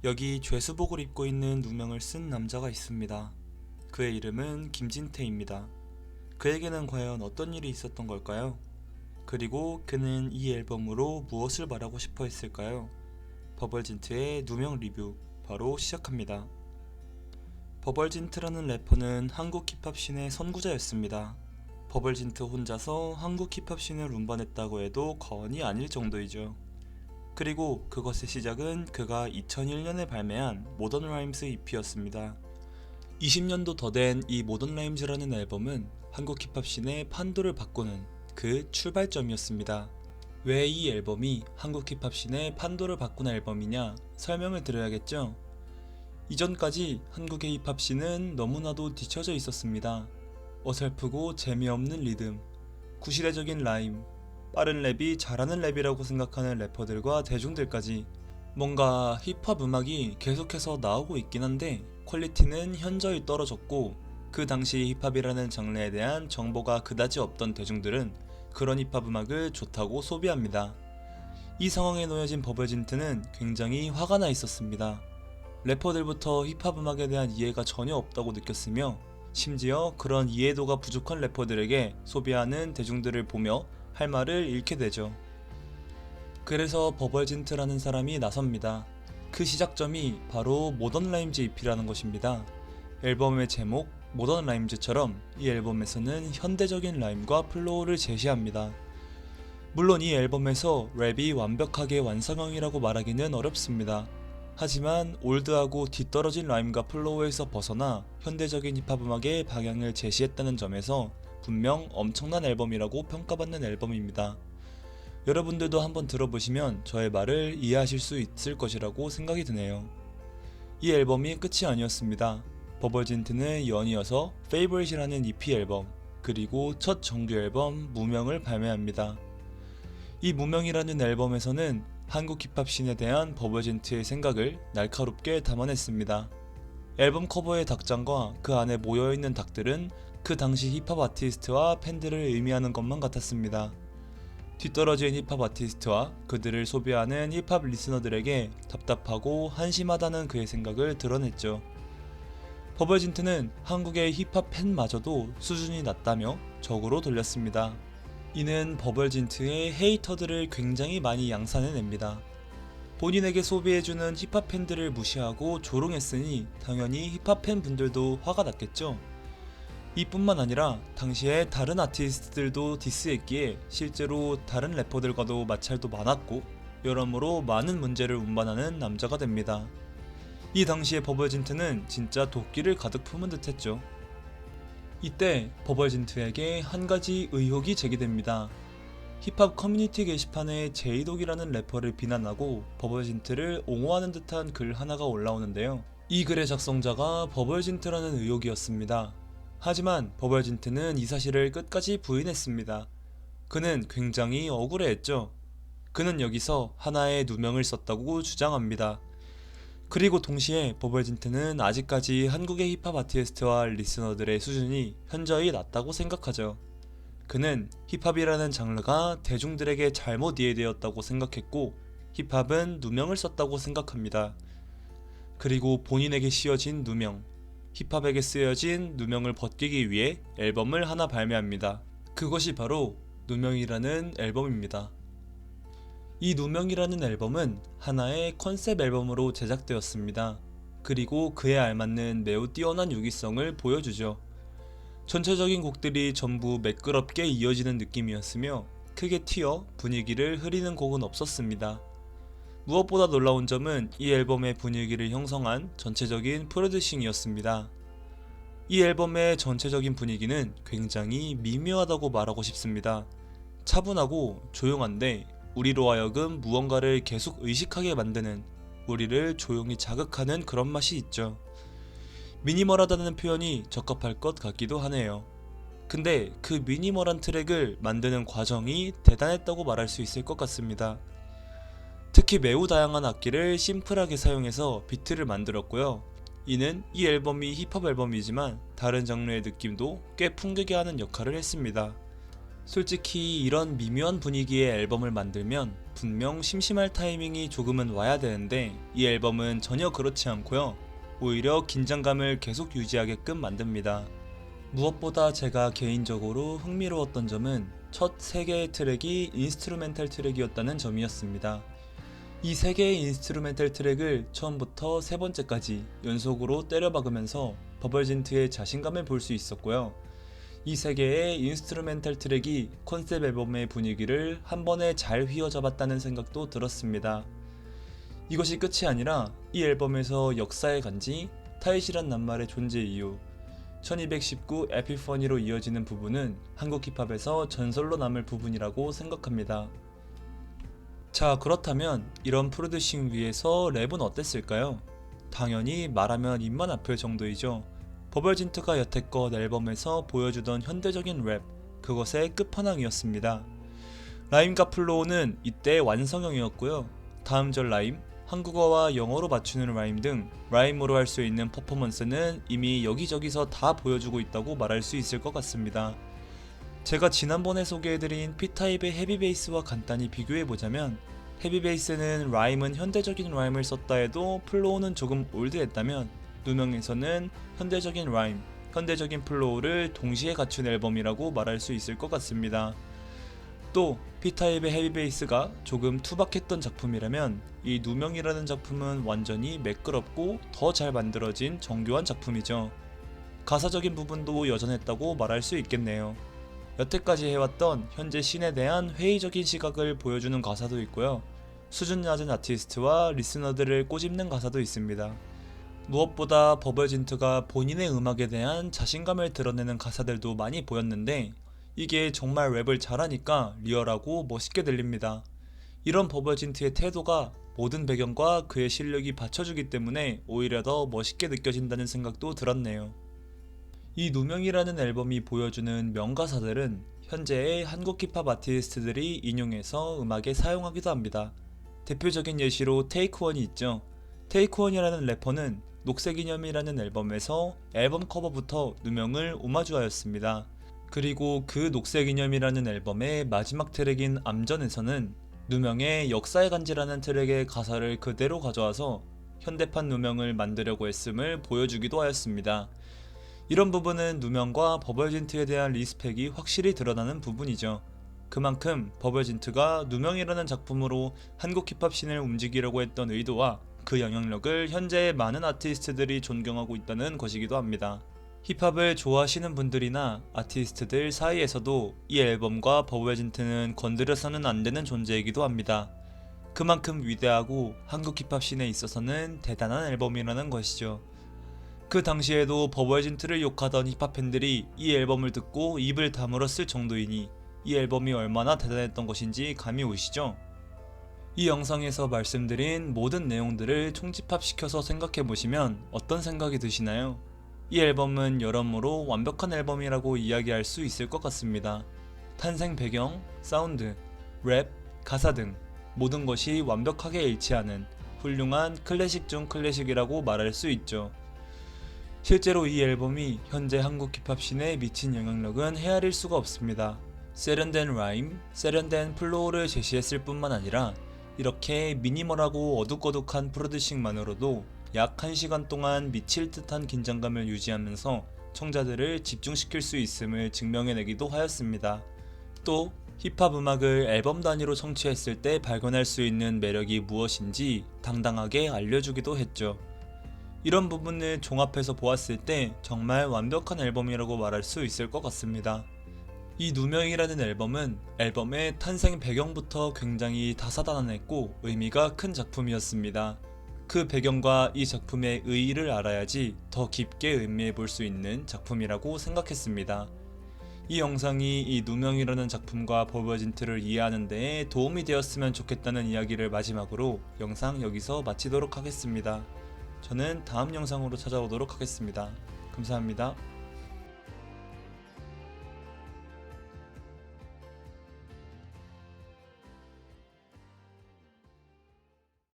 여기 죄수복을 입고 있는 누명을 쓴 남자가 있습니다. 그의 이름은 김진태입니다. 그에게는 과연 어떤 일이 있었던 걸까요? 그리고 그는 이 앨범으로 무엇을 말하고 싶어 했을까요? 버벌진트의 누명 리뷰 바로 시작합니다. 버벌진트라는 래퍼는 한국 힙합 씬의 선구자였습니다. 버벌진트 혼자서 한국 힙합 씬을 운반했다고 해도 과언이 아닐 정도이죠. 그리고 그것의 시작은 그가 2001년에 발매한 모던 라임스 EP였습니다. 20년도 더 된 이 모던 라임즈라는 앨범은 한국 힙합 씬의 판도를 바꾸는 그 출발점이었습니다. 왜 이 앨범이 한국 힙합 씬의 판도를 바꾼 앨범이냐 설명을 드려야겠죠. 이전까지 한국의 힙합 씬은 너무나도 뒤처져 있었습니다. 어설프고 재미없는 리듬, 구시대적인 라임, 빠른 랩이 잘하는 랩이라고 생각하는 래퍼들과 대중들까지 뭔가 힙합 음악이 계속해서 나오고 있긴 한데 퀄리티는 현저히 떨어졌고, 그 당시 힙합이라는 장르에 대한 정보가 그다지 없던 대중들은 그런 힙합 음악을 좋다고 소비합니다. 이 상황에 놓여진 버벌진트는 굉장히 화가 나 있었습니다. 래퍼들부터 힙합 음악에 대한 이해가 전혀 없다고 느꼈으며, 심지어 그런 이해도가 부족한 래퍼들에게 소비하는 대중들을 보며 할 말을 잃게 되죠. 그래서 버벌진트라는 사람이 나섭니다. 그 시작점이 바로 모던 라임즈 EP라는 것입니다. 앨범의 제목 모던 라임즈처럼 이 앨범에서는 현대적인 라임과 플로우를 제시합니다. 물론 이 앨범에서 랩이 완벽하게 완성형이라고 말하기는 어렵습니다. 하지만 올드하고 뒤떨어진 라임과 플로우에서 벗어나 현대적인 힙합 음악의 방향을 제시했다는 점에서 분명 엄청난 앨범이라고 평가받는 앨범입니다. 여러분들도 한번 들어보시면 저의 말을 이해하실 수 있을 것이라고 생각이 드네요. 이 앨범이 끝이 아니었습니다. 버벌진트는 연이어서 Favorit이라는 EP 앨범, 그리고 첫 정규 앨범 무명을 발매합니다. 이 무명이라는 앨범에서는 한국 힙합 씬에 대한 버벌진트의 생각을 날카롭게 담아냈습니다. 앨범 커버의 닭장과 그 안에 모여있는 닭들은 그 당시 힙합 아티스트와 팬들을 의미하는 것만 같았습니다. 뒤떨어진 힙합 아티스트와 그들을 소비하는 힙합 리스너들에게 답답하고 한심하다는 그의 생각을 드러냈죠. 버벌진트는 한국의 힙합 팬마저도 수준이 낮다며 적으로 돌렸습니다. 이는 버벌진트의 헤이터들을 굉장히 많이 양산해냅니다. 본인에게 소비해주는 힙합 팬들을 무시하고 조롱했으니 당연히 힙합 팬분들도 화가 났겠죠. 이뿐만 아니라 당시에 다른 아티스트들도 디스했기에 실제로 다른 래퍼들과도 마찰도 많았고, 여러모로 많은 문제를 운반하는 남자가 됩니다. 이 당시에 버벌진트는 진짜 도끼를 가득 품은 듯 했죠. 이때 버벌진트에게 한 가지 의혹이 제기됩니다. 힙합 커뮤니티 게시판에 제이독이라는 래퍼를 비난하고 버벌진트를 옹호하는 듯한 글 하나가 올라오는데요. 이 글의 작성자가 버벌진트라는 의혹이었습니다. 하지만 버벌진트는 이 사실을 끝까지 부인했습니다. 그는 굉장히 억울해했죠. 그는 여기서 하나의 누명을 썼다고 주장합니다. 그리고 동시에 버벌진트는 아직까지 한국의 힙합 아티스트와 리스너들의 수준이 현저히 낮다고 생각하죠. 그는 힙합이라는 장르가 대중들에게 잘못 이해되었다고 생각했고, 힙합은 누명을 썼다고 생각합니다. 그리고 본인에게 씌워진 누명, 힙합에게 쓰여진 누명을 벗기기 위해 앨범을 하나 발매합니다. 그것이 바로 누명이라는 앨범입니다. 이 누명이라는 앨범은 하나의 컨셉 앨범으로 제작되었습니다. 그리고 그에 알맞는 매우 뛰어난 유기성을 보여주죠. 전체적인 곡들이 전부 매끄럽게 이어지는 느낌이었으며 크게 튀어 분위기를 흐리는 곡은 없었습니다. 무엇보다 놀라운 점은 이 앨범의 분위기를 형성한 전체적인 프로듀싱이었습니다. 이 앨범의 전체적인 분위기는 굉장히 미묘하다고 말하고 싶습니다. 차분하고 조용한데 우리로 하여금 무언가를 계속 의식하게 만드는, 우리를 조용히 자극하는 그런 맛이 있죠. 미니멀하다는 표현이 적합할 것 같기도 하네요. 근데 그 미니멀한 트랙을 만드는 과정이 대단했다고 말할 수 있을 것 같습니다. 특히 매우 다양한 악기를 심플하게 사용해서 비트를 만들었고요. 이는 이 앨범이 힙합 앨범이지만 다른 장르의 느낌도 꽤 풍기게 하는 역할을 했습니다. 솔직히 이런 미묘한 분위기의 앨범을 만들면 분명 심심할 타이밍이 조금은 와야 되는데 이 앨범은 전혀 그렇지 않고요. 오히려 긴장감을 계속 유지하게끔 만듭니다. 무엇보다 제가 개인적으로 흥미로웠던 점은 첫 3개의 트랙이 인스트루멘탈 트랙이었다는 점이었습니다. 이 3개의 인스트루멘탈 트랙을 처음부터 3번째까지 연속으로 때려박으면서 버벌진트의 자신감을 볼 수 있었고요. 이 3개의 인스트루멘탈 트랙이 컨셉 앨범의 분위기를 한 번에 잘 휘어잡았다는 생각도 들었습니다. 이것이 끝이 아니라 이 앨범에서 역사의 간지, 타잇이란 낱말의 존재 이유, 1219 에피퍼니로 이어지는 부분은 한국 힙합에서 전설로 남을 부분이라고 생각합니다. 자, 그렇다면 이런 프로듀싱 위에서 랩은 어땠을까요? 당연히 말하면 입만 아플 정도이죠. 버벌진트가 여태껏 앨범에서 보여주던 현대적인 랩, 그것의 끝판왕이었습니다. 라임과 플로우는 이때 완성형이었고요. 다음 절 라임, 한국어와 영어로 맞추는 라임 등 라임으로 할 수 있는 퍼포먼스는 이미 여기저기서 다 보여주고 있다고 말할 수 있을 것 같습니다. 제가 지난번에 소개해드린 P타입의 헤비베이스와 간단히 비교해보자면 헤비베이스는 라임은 현대적인 라임을 썼다 해도 플로우는 조금 올드했다면 누명에서는 현대적인 라임, 현대적인 플로우를 동시에 갖춘 앨범이라고 말할 수 있을 것 같습니다. 또 P타입의 헤비베이스가 조금 투박했던 작품이라면 이 누명이라는 작품은 완전히 매끄럽고 더 잘 만들어진 정교한 작품이죠. 가사적인 부분도 여전했다고 말할 수 있겠네요. 여태까지 해왔던 현재 씬에 대한 회의적인 시각을 보여주는 가사도 있고요. 수준 낮은 아티스트와 리스너들을 꼬집는 가사도 있습니다. 무엇보다 버벌진트가 본인의 음악에 대한 자신감을 드러내는 가사들도 많이 보였는데 이게 정말 랩을 잘하니까 리얼하고 멋있게 들립니다. 이런 버벌진트의 태도가 모든 배경과 그의 실력이 받쳐주기 때문에 오히려 더 멋있게 느껴진다는 생각도 들었네요. 이 누명이라는 앨범이 보여주는 명가사들은 현재의 한국 힙합 아티스트들이 인용해서 음악에 사용하기도 합니다. 대표적인 예시로 테이크원이 있죠. 테이크원이라는 래퍼는 녹색이념이라는 앨범에서 앨범 커버부터 누명을 오마주하였습니다. 그리고 그 녹색이념이라는 앨범의 마지막 트랙인 암전에서는 누명의 역사의 간지라는 트랙의 가사를 그대로 가져와서 현대판 누명을 만들려고 했음을 보여주기도 하였습니다. 이런 부분은 누명과 버벌진트에 대한 리스펙이 확실히 드러나는 부분이죠. 그만큼 버벌진트가 누명이라는 작품으로 한국 힙합 씬을 움직이려고 했던 의도와 그 영향력을 현재의 많은 아티스트들이 존경하고 있다는 것이기도 합니다. 힙합을 좋아하시는 분들이나 아티스트들 사이에서도 이 앨범과 버벌진트는 건드려서는 안 되는 존재이기도 합니다. 그만큼 위대하고 한국 힙합 씬에 있어서는 대단한 앨범이라는 것이죠. 그 당시에도 버벌진트를 욕하던 힙합 팬들이 이 앨범을 듣고 입을 다물어 쓸 정도이니 이 앨범이 얼마나 대단했던 것인지 감이 오시죠? 이 영상에서 말씀드린 모든 내용들을 총집합시켜서 생각해보시면 어떤 생각이 드시나요? 이 앨범은 여러모로 완벽한 앨범이라고 이야기할 수 있을 것 같습니다. 탄생 배경, 사운드, 랩, 가사 등 모든 것이 완벽하게 일치하는 훌륭한 클래식 중 클래식이라고 말할 수 있죠. 실제로 이 앨범이 현재 한국 힙합 씬에 미친 영향력은 헤아릴 수가 없습니다. 세련된 라임, 세련된 플로우를 제시했을 뿐만 아니라 이렇게 미니멀하고 어둑어둑한 프로듀싱만으로도 약 1시간 동안 미칠 듯한 긴장감을 유지하면서 청자들을 집중시킬 수 있음을 증명해내기도 하였습니다. 또 힙합 음악을 앨범 단위로 청취했을 때 발견할 수 있는 매력이 무엇인지 당당하게 알려주기도 했죠. 이런 부분을 종합해서 보았을 때 정말 완벽한 앨범이라고 말할 수 있을 것 같습니다. 이 누명이라는 앨범은 앨범의 탄생 배경부터 굉장히 다사다난했고 의미가 큰 작품이었습니다. 그 배경과 이 작품의 의의를 알아야지 더 깊게 음미해 볼 수 있는 작품이라고 생각했습니다. 이 영상이 이 누명이라는 작품과 버벌진트를 이해하는 데에 도움이 되었으면 좋겠다는 이야기를 마지막으로 영상 여기서 마치도록 하겠습니다. 저는 다음 영상으로 찾아오도록 하겠습니다. 감사합니다.